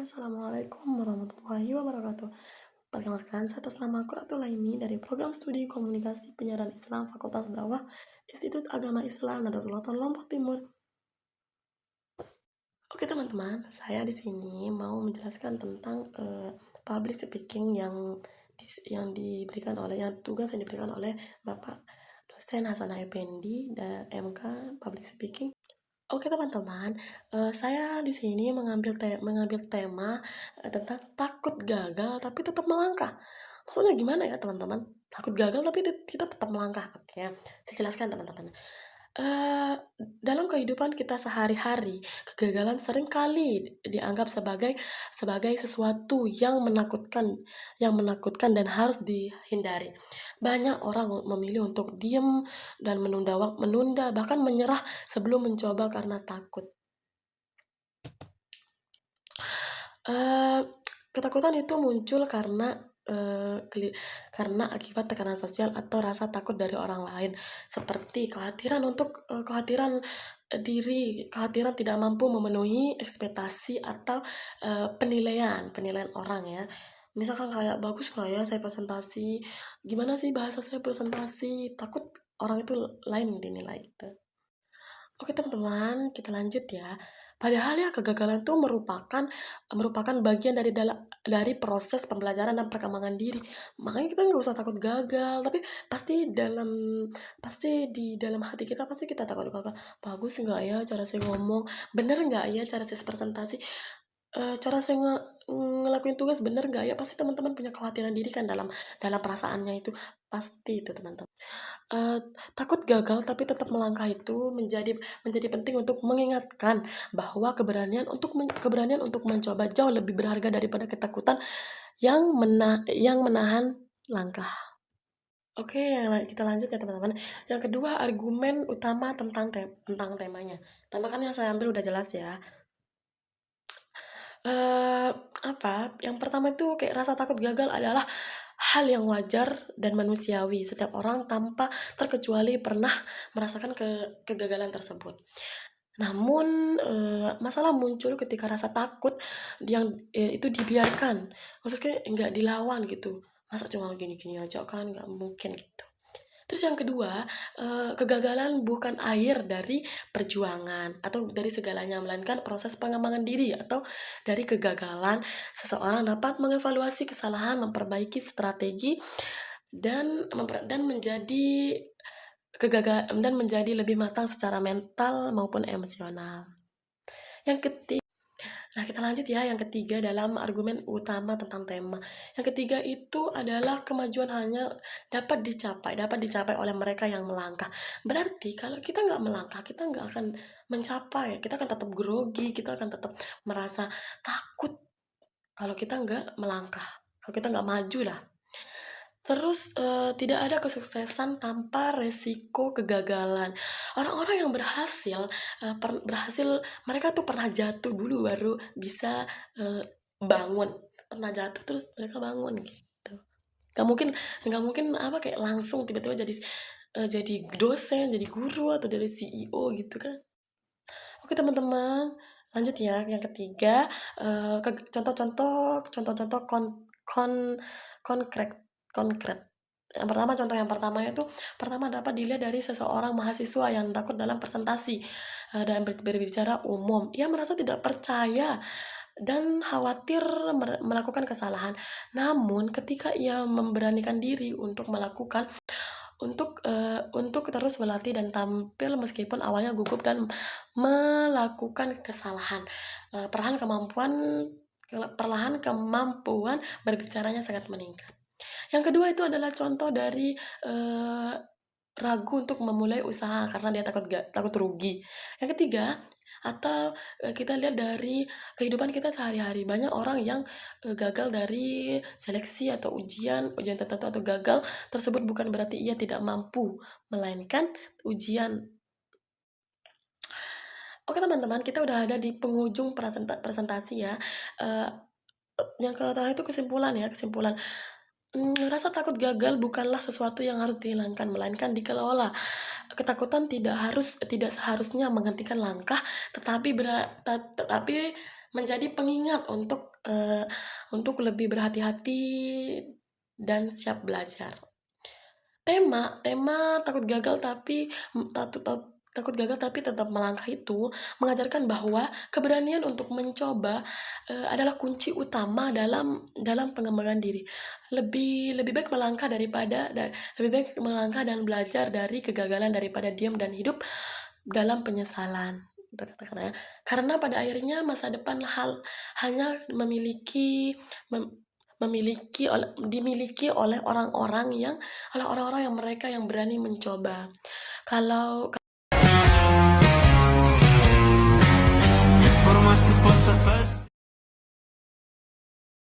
Assalamualaikum warahmatullahi wabarakatuh. Perkenalkan, saya atas nama Quratul Aini dari Program Studi Komunikasi Penyiaran Islam Fakultas Dakwah Institut Agama Islam Nahdlatul Ulama Lombok Timur. Oke teman-teman, saya di sini mau menjelaskan tentang public speaking yang diberikan oleh tugas yang diberikan oleh Bapak dosen Hasanah Effendi dan MK Public Speaking. Oke teman-teman, saya di sini mengambil tema tentang takut gagal tapi tetap melangkah. Maksudnya gimana ya teman-teman? Takut gagal tapi kita tetap melangkah. Oke, saya jelaskan teman-teman. Eh, Dalam kehidupan kita sehari-hari, kegagalan seringkali dianggap sebagai sesuatu yang menakutkan dan harus dihindari. Banyak orang memilih untuk diam dan menunda bahkan menyerah sebelum mencoba karena takut. Eh, Ketakutan itu muncul karena akibat tekanan sosial atau rasa takut dari orang lain, seperti kekhawatiran tidak mampu memenuhi ekspektasi atau penilaian orang ya. Misalkan kayak bagus nggak ya saya presentasi, gimana sih bahasa saya presentasi, takut orang itu lain dinilai gitu. Oke teman-teman, kita lanjut ya. Padahal ya kegagalan itu merupakan bagian dari proses pembelajaran dan perkembangan diri. Makanya kita nggak usah takut gagal, tapi pasti di dalam hati kita pasti kita takut gagal. Bagus nggak ya cara saya ngomong? Bener nggak ya cara saya presentasi? Cara saya ngelakuin tugas bener nggak ya? Pasti teman-teman punya kekhawatiran diri kan dalam dalam perasaannya itu, pasti itu teman-teman. Eh, Takut gagal tapi tetap melangkah itu menjadi penting untuk mengingatkan bahwa keberanian untuk mencoba jauh lebih berharga daripada ketakutan yang menahan langkah. Oke, kita lanjut ya teman-teman. Yang kedua, argumen utama tentang temanya. Tema kan yang saya ambil udah jelas ya. eh yang pertama itu kayak rasa takut gagal adalah hal yang wajar dan manusiawi. Setiap orang tanpa terkecuali pernah merasakan kegagalan tersebut. Namun masalah muncul ketika rasa takut itu dibiarkan, maksudnya nggak dilawan gitu. Masa cuma gini-gini aja kan nggak mungkin gitu. Terus yang kedua, kegagalan bukan akhir dari perjuangan atau dari segalanya, melainkan proses pengembangan diri. Atau dari kegagalan, seseorang dapat mengevaluasi kesalahan, memperbaiki strategi, dan menjadi lebih matang secara mental maupun emosional. Yang ketiga, Nah, kita lanjut ya. Yang ketiga dalam argumen utama tentang tema. Yang ketiga itu adalah kemajuan hanya dapat dicapai oleh mereka yang melangkah. Berarti kalau kita nggak melangkah, kita nggak akan mencapai. Kita akan tetap grogi, kita akan tetap merasa takut kalau kita nggak melangkah. Kalau kita nggak maju lah. Terus tidak ada kesuksesan tanpa resiko kegagalan. Orang-orang yang berhasil, mereka tuh pernah jatuh dulu baru bisa bangun. Pernah jatuh terus mereka bangun gitu. Gak mungkin apa kayak langsung tiba-tiba jadi dosen, jadi guru atau dari CEO gitu kan. Oke teman-teman, lanjut ya yang ketiga. Contoh-contoh konkret konkret. Contoh yang pertama itu pertama dapat dilihat dari seseorang mahasiswa yang takut dalam presentasi dan berbicara umum. Ia merasa tidak percaya dan khawatir melakukan kesalahan. Namun ketika ia memberanikan diri untuk terus berlatih dan tampil meskipun awalnya gugup dan melakukan kesalahan, perlahan kemampuan berbicaranya sangat meningkat. Yang kedua itu adalah contoh dari ragu untuk memulai usaha karena dia takut rugi. Yang ketiga, atau kita lihat dari kehidupan kita sehari-hari, banyak orang yang gagal dari seleksi atau ujian tertentu, atau gagal tersebut bukan berarti ia tidak mampu, melainkan ujian. Oke teman-teman, kita udah ada di penghujung presentasi ya. Eh, yang ketiga itu kesimpulan. Rasa takut gagal bukanlah sesuatu yang harus dihilangkan, melainkan dikelola. Ketakutan tidak seharusnya menghentikan langkah, tetapi menjadi pengingat untuk untuk lebih berhati-hati dan siap belajar. Tema takut gagal tapi takut gagal tapi tetap melangkah itu mengajarkan bahwa keberanian untuk mencoba adalah kunci utama dalam pengembangan diri. Lebih baik melangkah lebih baik melangkah dan belajar dari kegagalan daripada diam dan hidup dalam penyesalan. Kata-kata ya. Karena pada akhirnya masa depan hanya dimiliki oleh orang-orang yang mereka yang berani mencoba. Kalau